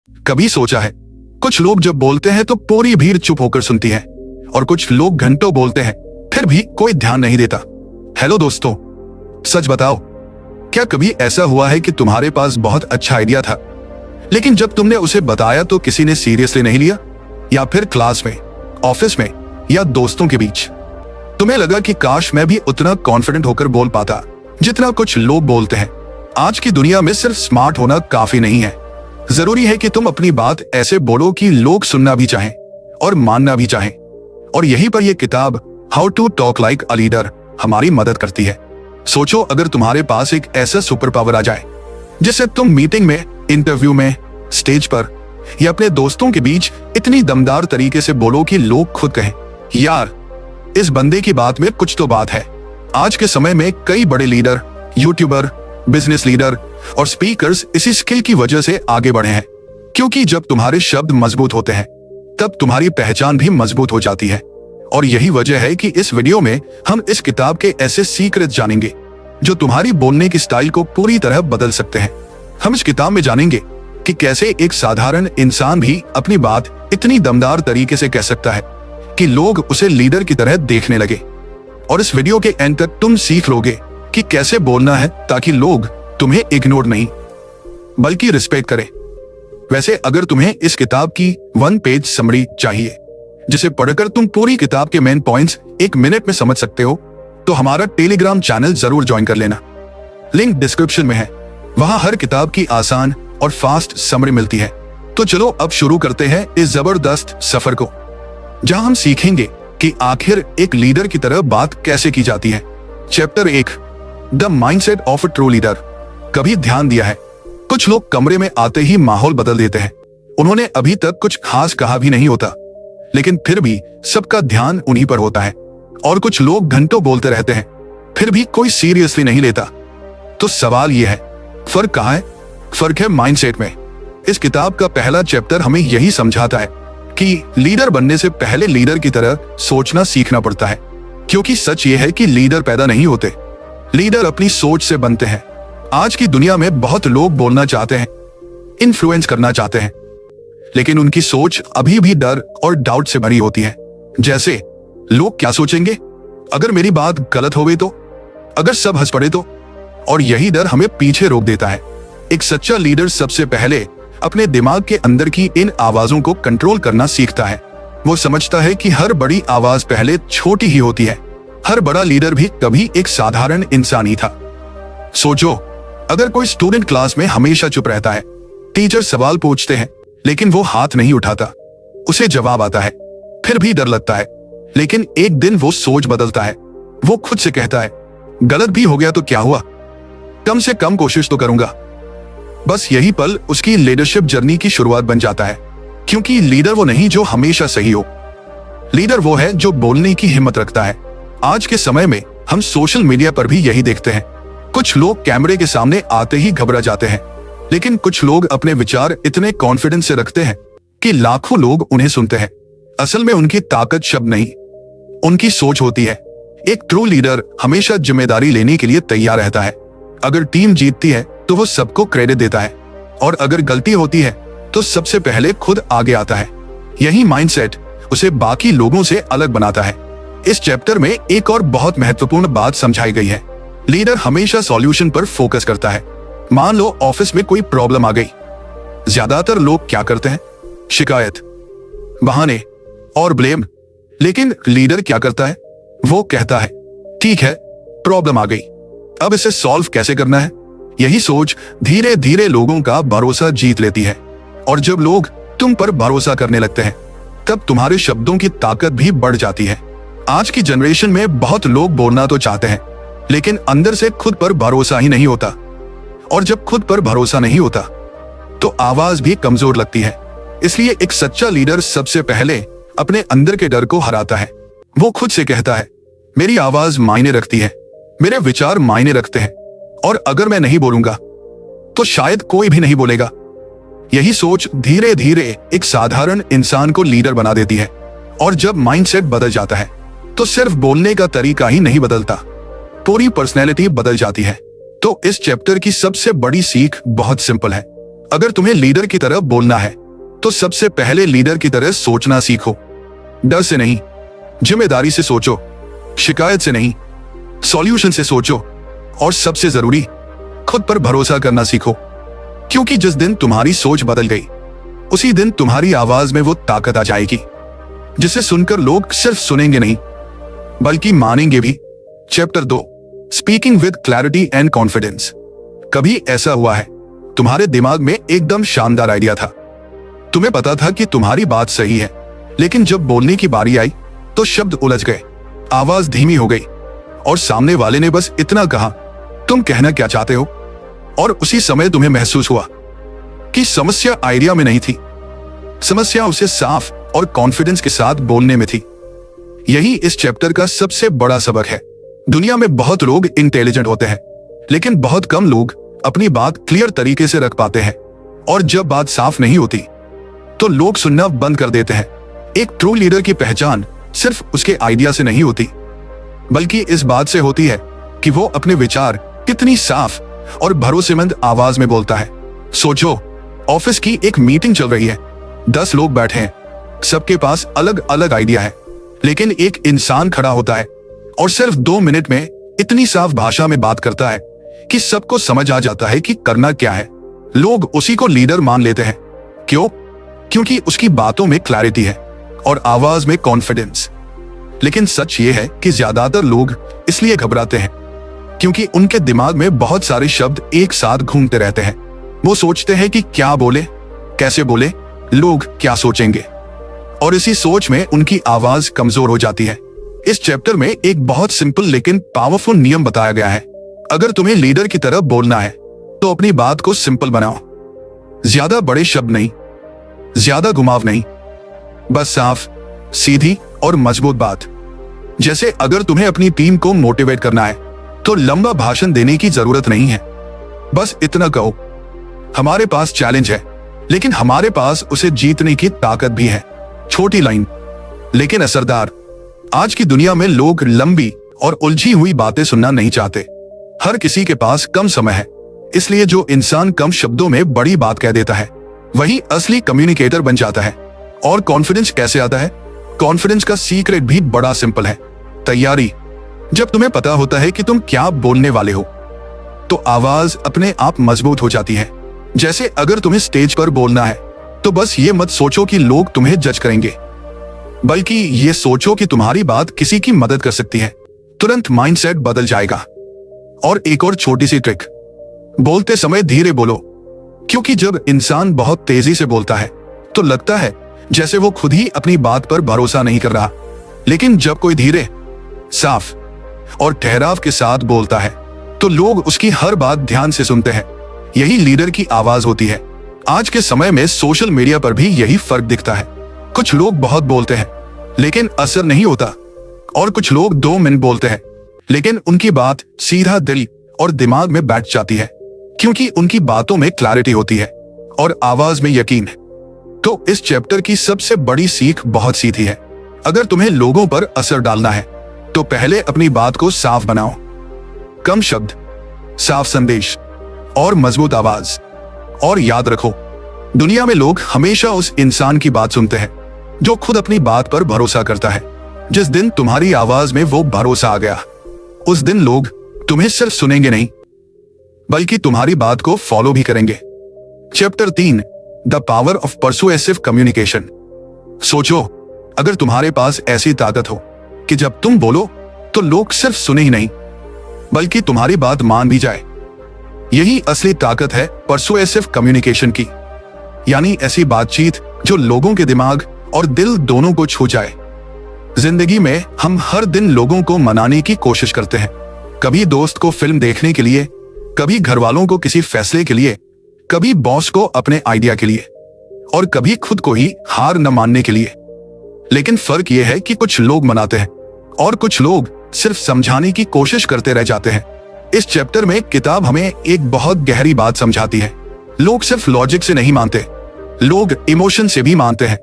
कभी सोचा है, कुछ लोग जब बोलते हैं तो पूरी भीड़ चुप होकर सुनती है और कुछ लोग घंटों बोलते हैं फिर भी कोई ध्यान नहीं देता। हेलो दोस्तों, सच बताओ, क्या कभी ऐसा हुआ है कि तुम्हारे पास बहुत अच्छा आइडिया था लेकिन जब तुमने उसे बताया तो किसी ने सीरियसली नहीं लिया? या फिर क्लास में, ऑफिस में या दोस्तों के बीच तुम्हें लगा कि काश मैं भी उतना कॉन्फिडेंट होकर बोल पाता जितना कुछ लोग बोलते हैं। आज की दुनिया में सिर्फ स्मार्ट होना काफी नहीं है, जरूरी है कि तुम अपनी बात ऐसे बोलो कि लोग सुनना भी चाहें और मानना भी चाहें। और यहीं पर यह किताब how to talk like a leader हमारी मदद करती है। सोचो, अगर तुम्हारे पास एक ऐसा सुपर पावर आ जाए जिससे तुम मीटिंग में, इंटरव्यू में, स्टेज पर या अपने दोस्तों के बीच इतनी दमदार तरीके से बोलो कि लोग खुद कहें, यार इस बंदे की बात में कुछ तो बात है। आज के समय में कई बड़े लीडर, यूट्यूबर, बिजनेस लीडर और स्पीकर्स इसी स्किल की वजह से आगे बढ़े हैं, क्योंकि जब तुम्हारे शब्द मजबूत होते हैं तब तुम्हारी पहचान भी मजबूत हो जाती है। और यही वजह है कि इस वीडियो में हम इस किताब के ऐसे सीक्रेट जानेंगे जो तुम्हारी बोलने की स्टाइल को पूरी तरह बदल सकते हैं। हम इस किताब में जानेंगे कि कैसे एक साधारण इंसान भी अपनी बात इतनी दमदार तरीके से कह सकता है कि लोग उसे लीडर की तरह देखने लगे। और इस वीडियो के एंड तक तुम सीख लोगे कि कैसे बोलना है ताकि लोग तुम्हें इग्नोर नहीं बल्कि रिस्पेक्ट करें। वैसे अगर तुम्हें इस किताब की 1 पेज समरी चाहिए जिसे पढ़कर तुम पूरी किताब के मेन पॉइंट्स 1 मिनट में समझ सकते हो, तो हमारा टेलीग्राम चैनल जरूर ज्वाइन कर लेना। लिंक डिस्क्रिप्शन में है, वहां हर किताब की आसान और फास्ट समरी मिलती है। तो चलो अब शुरू करते हैं इस जबरदस्त सफर को, जहां हम सीखेंगे कि आखिर एक लीडर की तरह बात कैसे की जाती है। Chapter 1, the mindset of a true leader. कभी ध्यान दिया है, कुछ लोग कमरे में आते ही माहौल बदल देते हैं। उन्होंने अभी तक कुछ खास कहा भी नहीं होता, लेकिन फिर भी सबका ध्यान उन्हीं पर होता है। और कुछ लोग घंटों बोलते रहते हैं फिर भी कोई सीरियसली नहीं लेता। तो सवाल यह है, फर्क कहाँ है? फर्क है माइंडसेट में। इस किताब का पहला चैप्टर हमें यही समझाता है कि लीडर बनने से पहले लीडर की तरह सोचना सीखना पड़ता है। क्योंकि सच ये है कि लीडर पैदा नहीं होते, लीडर अपनी सोच से बनते हैं। आज की दुनिया में बहुत लोग बोलना चाहते हैं, इन्फ्लुएंस करना चाहते हैं, लेकिन उनकी सोच अभी भी डर और डाउट से भरी होती है। जैसे, लोग क्या सोचेंगे अगर मेरी बात गलत हो गई तो, अगर सब हंस पड़े तो। और यही डर हमें पीछे रोक देता है। एक सच्चा लीडर सबसे पहले अपने दिमाग के अंदर की इन आवाजों को कंट्रोल करना सीखता है। वो समझता है कि हर बड़ी आवाज पहले छोटी ही होती है। हर बड़ा लीडर भी कभी एक साधारण इंसान ही था। सोचो, अगर कोई स्टूडेंट क्लास में हमेशा चुप रहता है, टीचर सवाल पूछते हैं लेकिन वो हाथ नहीं उठाता, उसे जवाब आता है फिर भी डर लगता है। लेकिन एक दिन वो सोच बदलता है, वो खुद से कहता है, गलत भी हो गया तो क्या हुआ, कम से कम कोशिश तो करूंगा। बस यही पल उसकी लीडरशिप जर्नी की शुरुआत बन जाता है। क्योंकि लीडर वो नहीं जो हमेशा सही हो, लीडर वो है जो बोलने की हिम्मत रखता है। आज के समय में हम सोशल मीडिया पर भी यही देखते हैं। कुछ लोग कैमरे के सामने आते ही घबरा जाते हैं, लेकिन कुछ लोग अपने विचार इतने कॉन्फिडेंस से रखते हैं कि लाखों लोग उन्हें सुनते हैं। असल में उनकी ताकत शब्द नहीं, उनकी सोच होती है। एक ट्रू लीडर हमेशा जिम्मेदारी लेने के लिए तैयार रहता है। अगर टीम जीतती है तो वो सबको क्रेडिट देता है, और अगर गलती होती है तो सबसे पहले खुद आगे आता है। यही माइंडसेट उसे बाकी लोगों से अलग बनाता है। इस चैप्टर में एक और बहुत महत्वपूर्ण बात समझाई गई है। लीडर हमेशा सॉल्यूशन पर फोकस करता है। मान लो ऑफिस में कोई प्रॉब्लम आ गई, ज्यादातर लोग क्या करते हैं? शिकायत, बहाने और ब्लेम। लेकिन लीडर क्या करता है? वो कहता है, ठीक है, प्रॉब्लम आ गई, अब इसे सॉल्व कैसे करना है। यही सोच धीरे धीरे लोगों का भरोसा जीत लेती है। और जब लोग तुम पर भरोसा करने लगते हैं तब तुम्हारे शब्दों की ताकत भी बढ़ जाती है। आज की जनरेशन में बहुत लोग बोलना तो चाहते हैं, लेकिन अंदर से खुद पर भरोसा ही नहीं होता। और जब खुद पर भरोसा नहीं होता तो आवाज भी कमजोर लगती है। इसलिए एक सच्चा लीडर सबसे पहले अपने अंदर के डर को हराता है। वो खुद से कहता है, मेरी आवाज मायने रखती है, मेरे विचार मायने रखते हैं, और अगर मैं नहीं बोलूंगा तो शायद कोई भी नहीं बोलेगा। यही सोच धीरे धीरे एक साधारण इंसान को लीडर बना देती है। और जब माइंडसेट बदल जाता है तो सिर्फ बोलने का तरीका ही नहीं बदलता, पूरी पर्सनैलिटी बदल जाती है। तो इस चैप्टर की सबसे बड़ी सीख बहुत सिंपल है। अगर तुम्हें लीडर की तरह बोलना है तो सबसे पहले लीडर की तरह सोचना सीखो। डर से नहीं, जिम्मेदारी से सोचो। शिकायत से नहीं, सॉल्यूशन से सोचो। और सबसे जरूरी, खुद पर भरोसा करना सीखो, क्योंकि जिस दिन तुम्हारी सोच बदल गई उसी दिन तुम्हारी आवाज में वो ताकत आ जाएगी जिसे सुनकर लोग सिर्फ सुनेंगे नहीं बल्कि मानेंगे भी। Chapter 2, speaking with clarity and confidence. कभी ऐसा हुआ है तुम्हारे दिमाग में एकदम शानदार आइडिया था, तुम्हें पता था कि तुम्हारी बात सही है, लेकिन जब बोलने की बारी आई तो शब्द उलझ गए, आवाज धीमी हो गई और सामने वाले ने बस इतना कहा, तुम कहना क्या चाहते हो? और उसी समय तुम्हें महसूस हुआ कि समस्या आइडिया में नहीं थी, समस्या उसे साफ और कॉन्फिडेंस के साथ बोलने में थी। यही इस चैप्टर का सबसे बड़ा सबक है। दुनिया में बहुत लोग इंटेलिजेंट होते हैं, लेकिन बहुत कम लोग अपनी बात क्लियर तरीके से रख पाते हैं। और जब बात साफ नहीं होती तो लोग सुनना बंद कर देते हैं। एक ट्रू लीडर की पहचान सिर्फ उसके आइडिया से नहीं होती, बल्कि इस बात से होती है कि वो अपने विचार कितनी साफ और भरोसेमंद आवाज में बोलता है। सोचो, ऑफिस की एक मीटिंग चल रही है, 10 लोग बैठे हैं, सबके पास अलग अलग आइडिया है, लेकिन एक इंसान खड़ा होता है और सिर्फ 2 मिनट में इतनी साफ भाषा में बात करता है कि सबको समझ आ जाता है कि करना क्या है। लोग उसी को लीडर मान लेते हैं। क्यों? क्योंकि उसकी बातों में क्लैरिटी है और आवाज में कॉन्फिडेंस। लेकिन सच ये है कि ज्यादातर लोग इसलिए घबराते हैं क्योंकि उनके दिमाग में बहुत सारे शब्द एक साथ घूमते रहते हैं। वो सोचते हैं कि क्या बोले, कैसे बोले, लोग क्या सोचेंगे, और इसी सोच में उनकी आवाज कमजोर हो जाती है। इस चैप्टर में एक बहुत सिंपल लेकिन पावरफुल नियम बताया गया है। अगर तुम्हें लीडर की तरह बोलना है तो अपनी बात को सिंपल बनाओ। ज्यादा बड़े शब्द नहीं, ज्यादा घुमाव नहीं, बस साफ, सीधी और मजबूत बात। जैसे अगर तुम्हें अपनी टीम को मोटिवेट करना है तो लंबा भाषण देने की जरूरत नहीं है। बस इतना कहो, हमारे पास चैलेंज है, लेकिन हमारे पास उसे जीतने की ताकत भी है। छोटी लाइन लेकिन असरदार। आज की दुनिया में लोग लंबी और उलझी हुई बातें सुनना नहीं चाहते। हर किसी के पास कम समय है, इसलिए जो इंसान कम शब्दों में बड़ी बात कह देता है वही असली कम्युनिकेटर बन जाता है। और कॉन्फिडेंस कैसे आता है? कॉन्फिडेंस का सीक्रेट भी बड़ा सिंपल है, तैयारी। जब तुम्हें पता होता है कि तुम क्या बोलने वाले हो तो आवाज अपने आप मजबूत हो जाती है। जैसे अगर तुम्हें स्टेज पर बोलना है तो बस ये मत सोचो कि लोग तुम्हें जज करेंगे, बल्कि ये सोचो कि तुम्हारी बात किसी की मदद कर सकती है। तुरंत माइंडसेट बदल जाएगा। और एक और छोटी सी ट्रिक, बोलते समय धीरे बोलो, क्योंकि जब इंसान बहुत तेजी से बोलता है तो लगता है जैसे वो खुद ही अपनी बात पर भरोसा नहीं कर रहा। लेकिन जब कोई धीरे, साफ और ठहराव के साथ बोलता है तो लोग उसकी हर बात ध्यान से सुनते हैं। यही लीडर की आवाज होती है। आज के समय में सोशल मीडिया पर भी यही फर्क दिखता है। कुछ लोग बहुत बोलते हैं लेकिन असर नहीं होता, और कुछ लोग 2 मिनट बोलते हैं लेकिन उनकी बात सीधा दिल और दिमाग में बैठ जाती है, क्योंकि उनकी बातों में क्लैरिटी होती है और आवाज में यकीन है। तो इस चैप्टर की सबसे बड़ी सीख बहुत सीधी है। अगर तुम्हें लोगों पर असर डालना है तो पहले अपनी बात को साफ बनाओ। कम शब्द, साफ संदेश और मजबूत आवाज। और याद रखो, दुनिया में लोग हमेशा उस इंसान की बात सुनते हैं जो खुद अपनी बात पर भरोसा करता है। जिस दिन तुम्हारी आवाज में वो भरोसा आ गया, उस दिन लोग तुम्हें सिर्फ सुनेंगे नहीं बल्कि तुम्हारी बात को फॉलो भी करेंगे। Chapter 3, the power of persuasive communication. सोचो, अगर तुम्हारे पास ऐसी ताकत हो कि जब तुम बोलो तो लोग सिर्फ सुने ही नहीं बल्कि तुम्हारी बात मान भी जाए। यही असली ताकत है परसुएसिव कम्युनिकेशन की, यानी ऐसी बातचीत जो लोगों के दिमाग और दिल दोनों को छू जाए। जिंदगी में हम हर दिन लोगों को मनाने की कोशिश करते हैं, कभी दोस्त को फिल्म देखने के लिए, कभी घर वालों को किसी फैसले के लिए, कभी बॉस को अपने आइडिया के लिए, और कभी खुद को ही हार न मानने के लिए। लेकिन फर्क यह है कि कुछ लोग मनाते हैं और कुछ लोग सिर्फ समझाने की कोशिश करते रह जाते हैं। इस चैप्टर में किताब हमें एक बहुत गहरी बात समझाती है। लोग सिर्फ लॉजिक से नहीं मानते, लोग इमोशन से भी मानते हैं।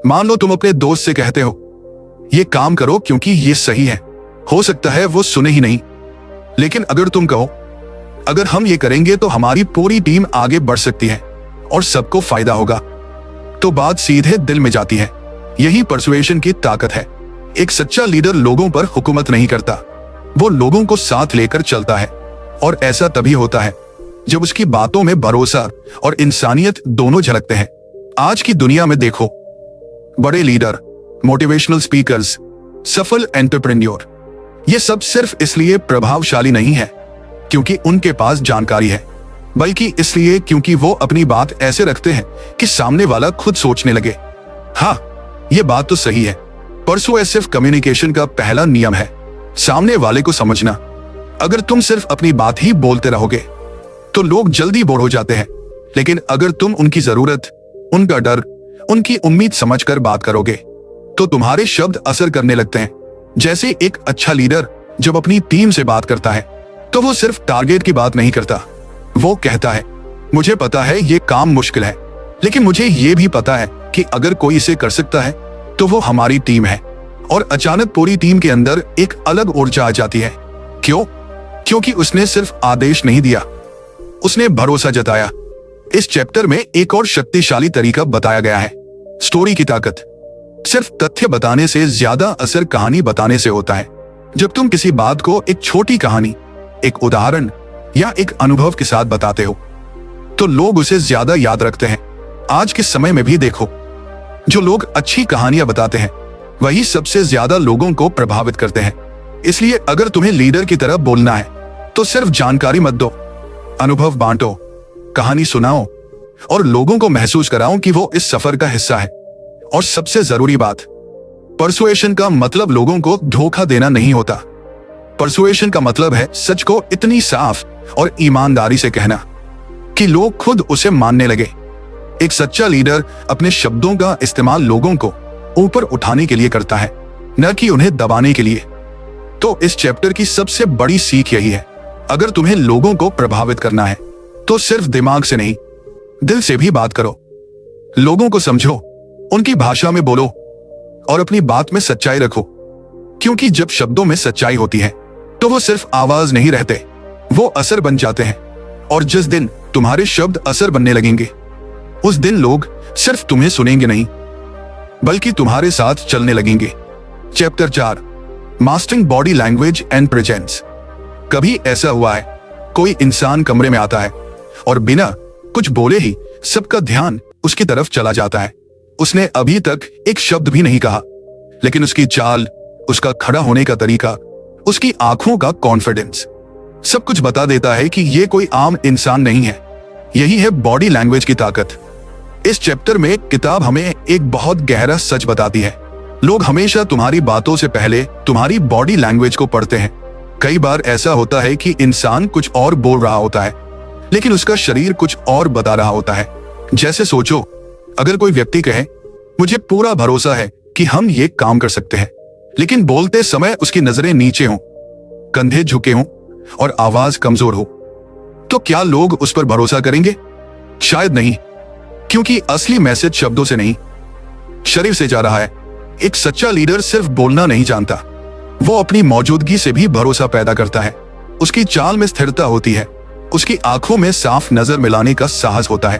मान लो तुम अपने दोस्त से कहते हो, ये काम करो क्योंकि ये सही है। हो सकता है वो सुने ही नहीं, लेकिन अगर तुम कहो, अगर हम ये करेंगे तो हमारी पूरी टीम आगे बढ़ सकती है और सबको फायदा होगा, तो बात सीधे दिल में जाती है। यही परसुएशन की ताकत है। एक सच्चा लीडर लोगों पर हुकूमत नहीं करता, वो लोगों को साथ लेकर चलता है, और ऐसा तभी होता है जब उसकी बातों में भरोसा और इंसानियत दोनों झलकते हैं। आज की दुनिया में देखो, बड़े लीडर, मोटिवेशनल स्पीकर्स, सफल एंटरप्रेन्योर, ये सब सिर्फ इसलिए प्रभावशाली नहीं है क्योंकि उनके पास जानकारी है, बल्कि इसलिए क्योंकि वो अपनी बात ऐसे रखते हैं कि सामने वाला खुद सोचने लगे। हाँ, ये बात तो सही है। परसुएसिव कम्युनिकेशन का पहला नियम है सामने वाले को समझना। अगर तुम सिर्फ अपनी बात ही बोलते रहोगे तो लोग जल्दी बोर हो जाते हैं, लेकिन अगर तुम उनकी जरूरत, उनका डर, उनकी उम्मीद समझकर बात करोगे तो तुम्हारे शब्द असर करने लगते हैं। जैसे एक अच्छा लीडर जब अपनी टीम से बात करता है तो वो सिर्फ टारगेट की बात नहीं करता, वो कहता है, मुझे पता है ये काम मुश्किल है, लेकिन मुझे ये भी पता है कि अगर कोई इसे कर सकता है तो वो हमारी टीम है। और अचानक पूरी टीम के अंदर एक अलग ऊर्जा आ जाती है। क्यों? क्योंकि उसने सिर्फ आदेश नहीं दिया, उसने भरोसा जताया। इस चैप्टर में एक और शक्तिशाली तरीका बताया गया है, स्टोरी की ताकत। सिर्फ तथ्य बताने से ज्यादा असर कहानी बताने से होता है। जब तुम किसी बात को एक छोटी कहानी, एक उदाहरण या एक अनुभव के साथ बताते हो तो लोग उसे ज्यादा याद रखते हैं। आज के समय में भी देखो, जो लोग अच्छी कहानियां बताते हैं वही सबसे ज्यादा लोगों को प्रभावित करते हैं। इसलिए अगर तुम्हें लीडर की तरह बोलना है तो सिर्फ जानकारी मत दो, अनुभव बांटो, कहानी सुनाओ और लोगों को महसूस कराओ कि वो इस सफर का हिस्सा है। और सबसे जरूरी बात, परसुएशन का मतलब लोगों को धोखा देना नहीं होता। परसुएशन का मतलब है सच को इतनी साफ और ईमानदारी से कहना कि लोग खुद उसे मानने लगे। एक सच्चा लीडर अपने शब्दों का इस्तेमाल लोगों को ऊपर उठाने के लिए करता है, न कि उन्हें दबाने के लिए। तो इस चैप्टर की सबसे बड़ी सीख यही है, अगर तुम्हें लोगों को प्रभावित करना है तो सिर्फ दिमाग से नहीं, दिल से भी बात करो। लोगों को समझो, उनकी भाषा में बोलो और अपनी बात में सच्चाई रखो, क्योंकि जब शब्दों में सच्चाई होती है तो वो सिर्फ आवाज नहीं रहते, वो असर बन जाते हैं। और जिस दिन तुम्हारे शब्द असर बनने लगेंगे उस दिन लोग सिर्फ तुम्हें सुनेंगे नहीं बल्कि तुम्हारे साथ चलने लगेंगे। Chapter 4, mastering body language and presence. कभी ऐसा हुआ है, कोई इंसान कमरे में आता है और बिना कुछ बोले ही सबका ध्यान उसकी तरफ चला जाता है। उसने अभी तक एक शब्द भी नहीं कहा, लेकिन उसकी चाल, उसका खड़ा होने का तरीका, उसकी आंखों का कॉन्फिडेंस सब कुछ बता देता है कि ये कोई आम इंसान नहीं है। यही है बॉडी लैंग्वेज की ताकत। इस चैप्टर में किताब हमें एक बहुत गहरा सच बताती है। लोग हमेशा तुम्हारी बातों से पहले तुम्हारी बॉडी लैंग्वेज को पढ़ते हैं। कई बार ऐसा होता है कि इंसान कुछ और बोल रहा होता है, लेकिन उसका शरीर कुछ और बता रहा होता है। जैसे सोचो, अगर कोई व्यक्ति कहे, मुझे पूरा भरोसा है कि हम ये काम कर सकते हैं, लेकिन बोलते समय उसकी नजरें नीचे हों, कंधे झुके हों और आवाज कमजोर हो, तो क्या लोग उस पर भरोसा करेंगे? शायद नहीं, क्योंकि असली मैसेज शब्दों से नहीं, शरीर से जा रहा है। एक सच्चा लीडर सिर्फ बोलना नहीं जानता, वो अपनी मौजूदगी से भी भरोसा पैदा करता है। उसकी चाल में स्थिरता होती है, उसकी आंखों में साफ नजर मिलाने का साहस होता है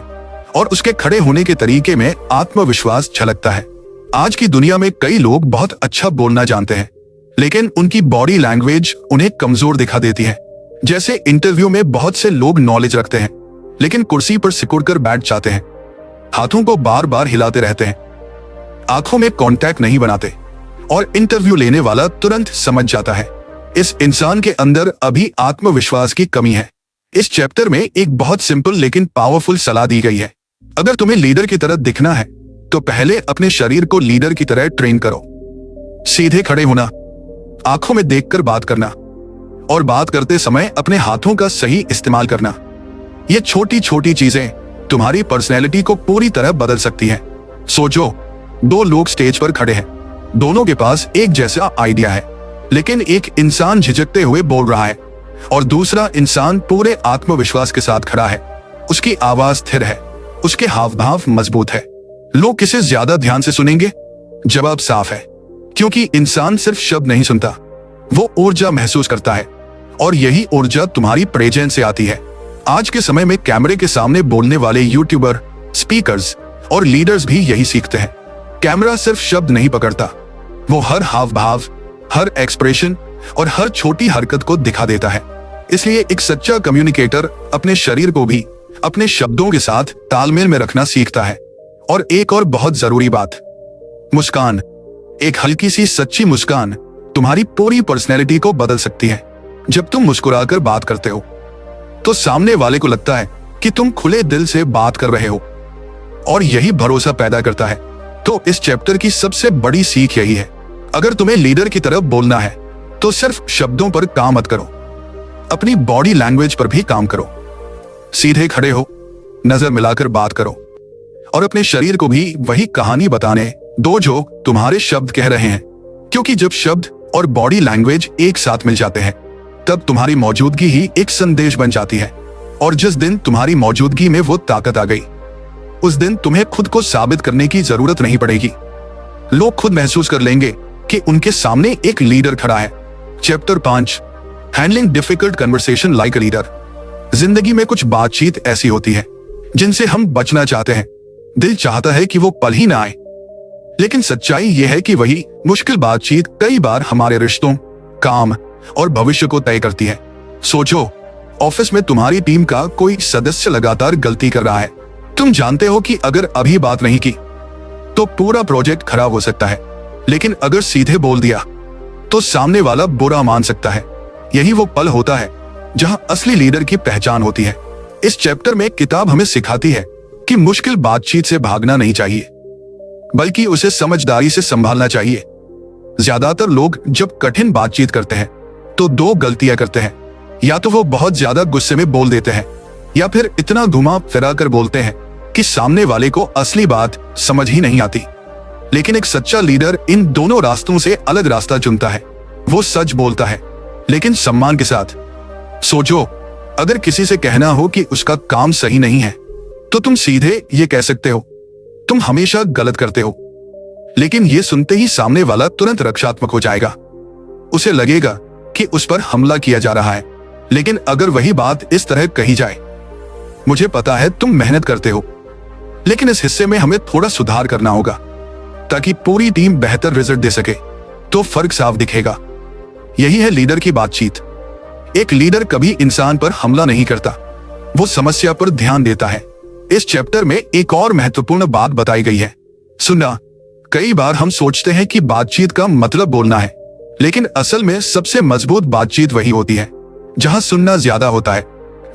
और उसके खड़े होने के तरीके में आत्मविश्वास झलकता है। आज की दुनिया में कई लोग बहुत अच्छा बोलना जानते हैं, लेकिन उनकी बॉडी लैंग्वेज उन्हें कमजोर दिखा देती है। जैसे इंटरव्यू में बहुत से लोग नॉलेज रखते हैं, लेकिन कुर्सी पर सिकुड़कर बैठ जाते हैं, हाथों को बार बार हिलाते रहते हैं, आंखों में कांटेक्ट नहीं बनाते और इंटरव्यू लेने वाला तुरंत समझ जाता है इस इंसान के अंदर अभी आत्मविश्वास की कमी है। इस चैप्टर में एक बहुत सिंपल लेकिन पावरफुल सलाह दी गई है। अगर तुम्हें लीडर की तरह दिखना है तो पहले अपने शरीर को लीडर की तरह ट्रेन करो। सीधे खड़े होना, आंखों में देखकर बात करना और बात करते समय अपने हाथों का सही इस्तेमाल करना। ये छोटी छोटी चीजें तुम्हारी पर्सनैलिटी को पूरी तरह बदल सकती हैं। सोचो, दो लोग स्टेज पर खड़े हैं, दोनों के पास एक जैसा आइडिया है, लेकिन एक इंसान झिझकते हुए बोल रहा है और दूसरा इंसान पूरे आत्मविश्वास के साथ खड़ा है। उसकी आवाज स्थिर है, उसके हाव भाव मजबूत है। लोग किसे ज्यादा ध्यान से सुनेंगे? जवाब साफ है, क्योंकि इंसान सिर्फ शब्द नहीं सुनता, वो ऊर्जा महसूस करता है और यही ऊर्जा तुम्हारी प्रेजेंस से आती है। आज के समय में कैमरे के सामने बोलने वाले यूट्यूबर, स्पीकर्स और लीडर्स भी यही सीखते हैं। कैमरा सिर्फ शब्द नहीं पकड़ता, वो हर हाव भाव, हर एक्सप्रेशन और हर छोटी हरकत को दिखा देता है। इसलिए एक सच्चा कम्युनिकेटर अपने शरीर को भी अपने शब्दों के साथ तालमेल में रखना सीखता है। और एक और बहुत जरूरी बात, मुस्कान। एक हल्की सी सच्ची मुस्कान तुम्हारी पूरी पर्सनैलिटी को बदल सकती है। जब तुम मुस्कुराकर बात करते हो तो सामने वाले को लगता है कि तुम खुले दिल से बात कर रहे हो, और यही भरोसा पैदा करता है। तो इस चैप्टर की सबसे बड़ी सीख यही है, अगर तुम्हें लीडर की तरफ बोलना है तो सिर्फ शब्दों पर काम मत करो, अपनी बॉडी लैंग्वेज पर भी काम करो। सीधे खड़े हो, नजर मिलाकर बात करो, और अपने शरीर को भी वही कहानी बताने दो जो तुम्हारे शब्द कह रहे हैं। क्योंकि जब शब्द और बॉडी लैंग्वेज एक साथ मिल जाते हैं तब तुम्हारी मौजूदगी ही एक संदेश बन जाती है। और जिस दिन तुम्हारी मौजूदगी में वो ताकत आ गई, उस दिन तुम्हें खुद को साबित करने की जरूरत नहीं पड़ेगी। लोग खुद महसूस कर लेंगे कि उनके सामने एक लीडर खड़ा है। Chapter 5, handling difficult conversation like a leader. जिंदगी में कुछ बातचीत ऐसी होती है जिनसे हम बचना चाहते हैं। दिल चाहता है कि वो पल ही ना आए, लेकिन सच्चाई यह है कि वही मुश्किल बातचीत कई बार हमारे रिश्तों, काम और भविष्य को तय करती है। सोचो, ऑफिस में तुम्हारी टीम का कोई सदस्य लगातार गलती कर रहा है। तुम जानते हो कि अगर अभी बात नहीं की तो पूरा प्रोजेक्ट खराब हो सकता है, लेकिन अगर सीधे बोल दिया तो सामने वाला बुरा मान सकता है। यही वो पल होता है जहां असली लीडर की पहचान होती है। इस चैप्टर में किताब हमें सिखाती है कि मुश्किल बातचीत से भागना नहीं चाहिए, बल्कि उसे समझदारी से संभालना चाहिए। ज्यादातर लोग जब कठिन बातचीत करते हैं तो दो गलतियां करते हैं, या तो वो बहुत ज्यादा गुस्से में बोल देते हैं, या फिर इतना घुमा फिरा कर बोलते हैं कि सामने वाले को असली बात समझ ही नहीं आती। लेकिन एक सच्चा लीडर इन दोनों रास्तों से अलग रास्ता चुनता है। वो सच बोलता है, लेकिन सम्मान के साथ। सोचो, अगर किसी से कहना हो कि उसका काम सही नहीं है तो तुम सीधे ये कह सकते हो, तुम हमेशा गलत करते हो। लेकिन ये सुनते ही सामने वाला तुरंत रक्षात्मक हो जाएगा। उसे लगेगा कि उस पर हमला किया जा रहा है। लेकिन अगर वही बात इस तरह कही जाए, मुझे पता है तुम मेहनत करते हो, लेकिन इस हिस्से में हमें थोड़ा सुधार करना होगा ताकि पूरी टीम बेहतर रिजल्ट दे सके, तो फर्क साफ दिखेगा। यही है लीडर की बातचीत। एक लीडर कभी इंसान पर हमला नहीं करता, वो समस्या पर ध्यान देता है। इस चैप्टर में एक और महत्वपूर्ण बात बताई गई है, सुनना। कई बार हम सोचते हैं कि बातचीत का मतलब बोलना है, लेकिन असल में सबसे मजबूत बातचीत वही होती है जहां सुनना ज्यादा होता है।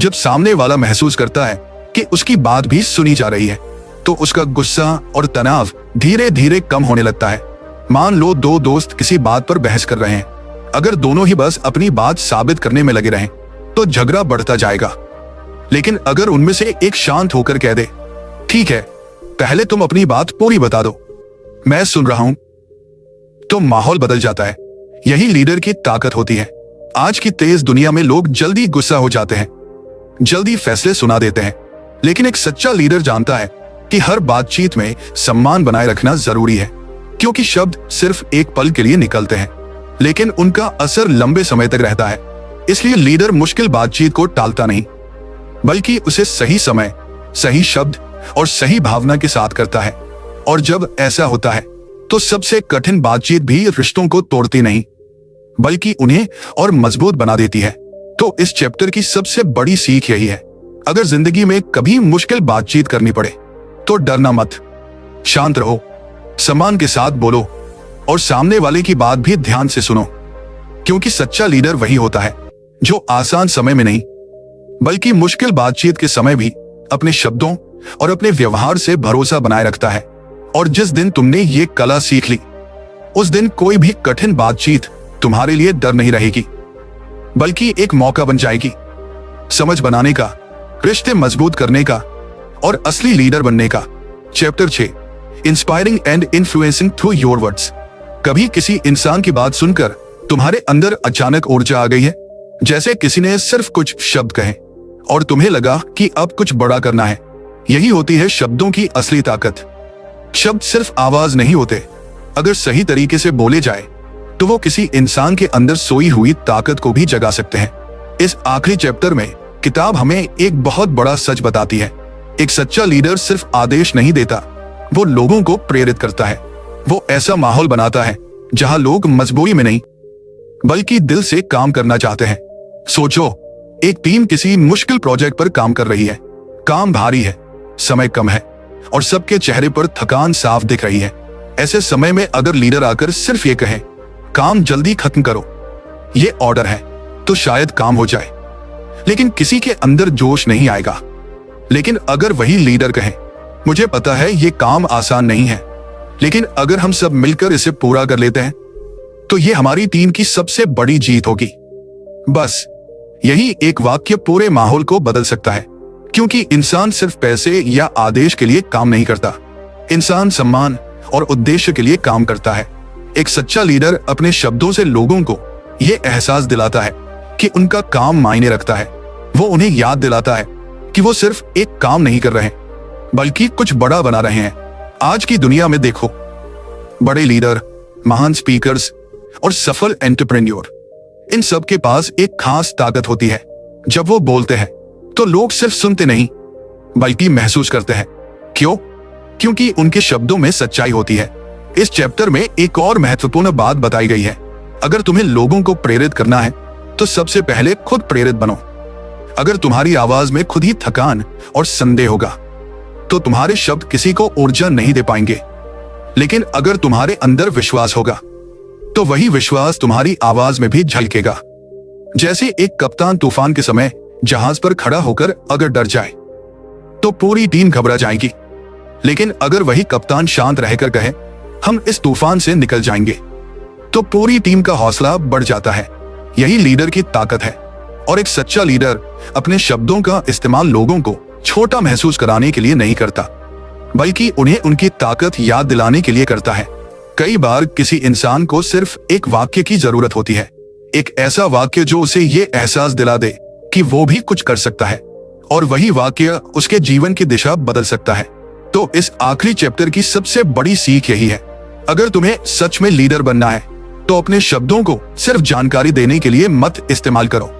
जब सामने वाला महसूस करता है कि उसकी बात भी सुनी जा रही है तो उसका गुस्सा और तनाव धीरे धीरे कम होने लगता है। मान लो दो दोस्त किसी बात पर बहस कर रहे हैं। अगर दोनों ही बस अपनी बात साबित करने में लगे रहें तो झगड़ा बढ़ता जाएगा। लेकिन अगर उनमें से एक शांत होकर कह दे, ठीक है, पहले तुम अपनी बात पूरी बता दो, मैं सुन रहा हूं, तो माहौल बदल जाता है। यही लीडर की ताकत होती है। आज की तेज दुनिया में लोग जल्दी गुस्सा हो जाते हैं, जल्दी फैसले सुना देते हैं, लेकिन एक सच्चा लीडर जानता है कि हर बातचीत में सम्मान बनाए रखना जरूरी है। क्योंकि शब्द सिर्फ एक पल के लिए निकलते हैं, लेकिन उनका असर लंबे समय तक रहता है। इसलिए लीडर मुश्किल बातचीत को टालता नहीं, बल्कि उसे सही समय, सही शब्द और सही भावना के साथ करता है। और जब ऐसा होता है तो सबसे कठिन बातचीत भी रिश्तों को तोड़ती नहीं, बल्कि उन्हें और मजबूत बना देती है। तो इस चैप्टर की सबसे बड़ी सीख यही है, अगर जिंदगी में कभी मुश्किल बातचीत करनी पड़े तो डरना मत, शांत रहो, सम्मान के साथ बोलो और सामने वाले की बात भी ध्यान से सुनो। क्योंकि सच्चा लीडर वही होता है जो आसान समय में नहीं, बल्कि मुश्किल बातचीत के समय भी अपने शब्दों और अपने व्यवहार से भरोसा बनाए रखता है। और जिस दिन तुमने ये कला सीख ली, उस दिन कोई भी कठिन बातचीत तुम्हारे लिए डर नहीं रहेगी, बल्कि एक मौका बन जाएगी समझ बनाने का, रिश्ते मजबूत करने का और असली लीडर बनने का। Chapter 6, inspiring and influencing through your words. कभी किसी इंसान की बात सुनकर तुम्हारे अंदर अचानक ऊर्जा आ गई है? जैसे किसी ने सिर्फ कुछ शब्द कहे और तुम्हें लगा कि अब कुछ बड़ा करना है। यही होती है शब्दों की असली ताकत। शब्द सिर्फ आवाज नहीं होते, अगर सही तरीके से बोले जाए तो वो किसी इंसान के अंदर सोई हुई ताकत को भी जगा सकते हैं। इस आखिरी चैप्टर में किताब हमें एक बहुत बड़ा सच बताती है, एक सच्चा लीडर सिर्फ आदेश नहीं देता, वो लोगों को प्रेरित करता है। वो ऐसा माहौल बनाता है जहां लोग मजबूरी में नहीं बल्कि दिल से काम करना चाहते हैं। सोचो, एक टीम किसी मुश्किल प्रोजेक्ट पर काम कर रही है। काम भारी है, समय कम है और सबके चेहरे पर थकान साफ दिख रही है। ऐसे समय में अगर लीडर आकर सिर्फ ये कहे, काम जल्दी खत्म करो, ये ऑर्डर है, तो शायद काम हो जाए। लेकिन किसी के अंदर जोश नहीं आएगा। लेकिन अगर वही लीडर कहे, मुझे पता है ये काम आसान नहीं है, लेकिन अगर हम सब मिलकर इसे पूरा कर लेते हैं तो ये हमारी टीम की सबसे बड़ी जीत होगी। बस यही एक वाक्य पूरे माहौल को बदल सकता है। क्योंकि इंसान सिर्फ पैसे या आदेश के लिए काम नहीं करता, इंसान सम्मान और उद्देश्य के लिए काम करता है। एक सच्चा लीडर अपने शब्दों से लोगों को यह एहसास दिलाता है कि उनका काम मायने रखता है। वो उन्हें याद दिलाता है कि वो सिर्फ एक काम नहीं कर रहे बल्कि कुछ बड़ा बना रहे हैं। आज की दुनिया में देखो, बड़े लीडर, महान स्पीकर्स और सफल एंटरप्रेन्योर, इन सब के पास एक खास ताकत होती है। जब वो बोलते हैं तो लोग सिर्फ सुनते नहीं बल्कि महसूस करते हैं। क्यों? क्योंकि उनके शब्दों में सच्चाई होती है। इस चैप्टर में एक और महत्वपूर्ण बात बताई गई है। अगर तुम्हें लोगों को प्रेरित करना है तो सबसे पहले खुद प्रेरित बनो। अगर तुम्हारी आवाज में खुद ही थकान और संदेह होगा तो तुम्हारे शब्द किसी को ऊर्जा नहीं दे पाएंगे। लेकिन अगर तुम्हारे अंदर विश्वास होगा तो वही विश्वास तुम्हारी आवाज में भी झलकेगा। जैसे एक कप्तान तूफान के समय जहाज पर खड़ा होकर अगर डर जाए तो पूरी टीम घबरा जाएगी। लेकिन अगर वही कप्तान शांत रहकर कहे, हम इस तूफान से निकल जाएंगे, तो पूरी टीम का हौसला बढ़ जाता है। यही लीडर की ताकत है। और एक सच्चा लीडर अपने शब्दों का इस्तेमाल लोगों को छोटा महसूस कराने के लिए नहीं करता, बल्कि उन्हें उनकी ताकत याद दिलाने के लिए करता है। कई बार किसी इंसान को सिर्फ एक वाक्य की जरूरत होती है, एक ऐसा वाक्य जो उसे ये एहसास दिला दे कि वो भी कुछ कर सकता है, और वही वाक्य उसके जीवन की दिशा बदल सकता है। तो इस आखिरी चैप्टर की सबसे बड़ी सीख यही है, अगर तुम्हें सच में लीडर बनना है तो अपने शब्दों को सिर्फ जानकारी देने के लिए मत इस्तेमाल करो,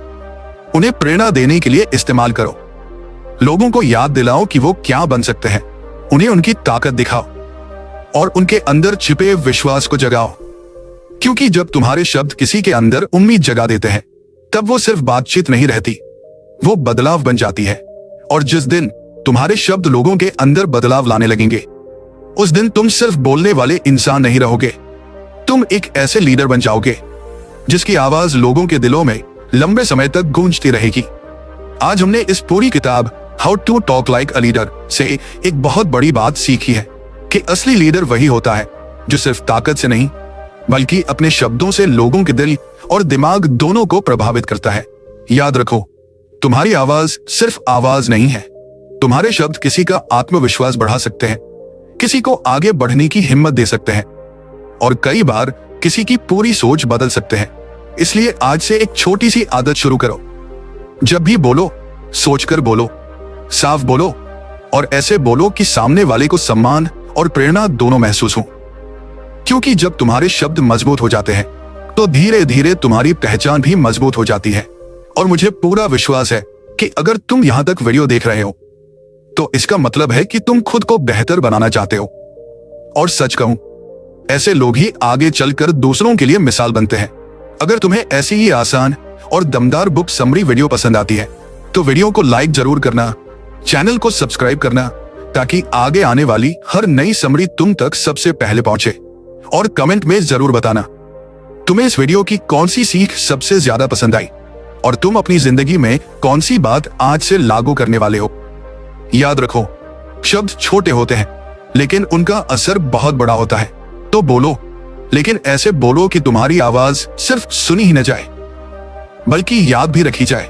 उन्हें प्रेरणा देने के लिए इस्तेमाल करो। लोगों को याद दिलाओ कि वो क्या बन सकते हैं, उन्हें उनकी ताकत दिखाओ और उनके अंदर छिपे विश्वास को जगाओ। क्योंकि जब तुम्हारे शब्द किसी के अंदर उम्मीद जगा देते हैं तब वो सिर्फ बातचीत नहीं रहती, वो बदलाव बन जाती है। और जिस दिन तुम्हारे शब्द लोगों के अंदर बदलाव लाने लगेंगे, उस दिन तुम सिर्फ बोलने वाले इंसान नहीं रहोगे, तुम एक ऐसे लीडर बन जाओगे जिसकी आवाज लोगों के दिलों में लंबे समय तक गूंजती रहेगी। आज हमने इस पूरी किताब how to talk like a leader से एक बहुत बड़ी बात सीखी है कि असली लीडर वही होता है जो सिर्फ ताकत से नहीं बल्कि अपने शब्दों से लोगों के दिल और दिमाग दोनों को प्रभावित करता है। याद रखो, तुम्हारी आवाज सिर्फ आवाज नहीं है, तुम्हारे शब्द किसी का आत्मविश्वास बढ़ा सकते हैं, किसी को आगे बढ़ने की हिम्मत दे सकते हैं और कई बार किसी की पूरी सोच बदल सकते हैं। इसलिए आज से एक छोटी सी आदत शुरू करो, जब भी बोलो सोचकर बोलो, साफ बोलो और ऐसे बोलो कि सामने वाले को सम्मान और प्रेरणा दोनों महसूस हो। क्योंकि जब तुम्हारे शब्द मजबूत हो जाते हैं तो धीरे धीरे तुम्हारी पहचान भी मजबूत हो जाती है। और मुझे पूरा विश्वास है कि अगर तुम यहां तक वीडियो देख रहे हो तो इसका मतलब है कि तुम खुद को बेहतर बनाना चाहते हो। और सच कहूं, ऐसे लोग ही आगे चलकर दूसरों के लिए मिसाल बनते हैं। अगर तुम्हें ऐसी ही आसान और दमदार बुक समरी वीडियो पसंद आती है तो वीडियो को लाइक जरूर करना, चैनल को सब्सक्राइब करना ताकि आगे आने वाली हर नई समरी तुम तक सबसे पहले पहुंचे। और कमेंट में जरूर बताना तुम्हें इस वीडियो की कौन सी सीख सबसे ज्यादा पसंद आई और तुम अपनी जिंदगी में कौन सी बात आज से लागू करने वाले हो। याद रखो, शब्द छोटे होते हैं लेकिन उनका असर बहुत बड़ा होता है। तो बोलो, लेकिन ऐसे बोलो कि तुम्हारी आवाज सिर्फ सुनी ही न जाए बल्कि याद भी रखी जाए।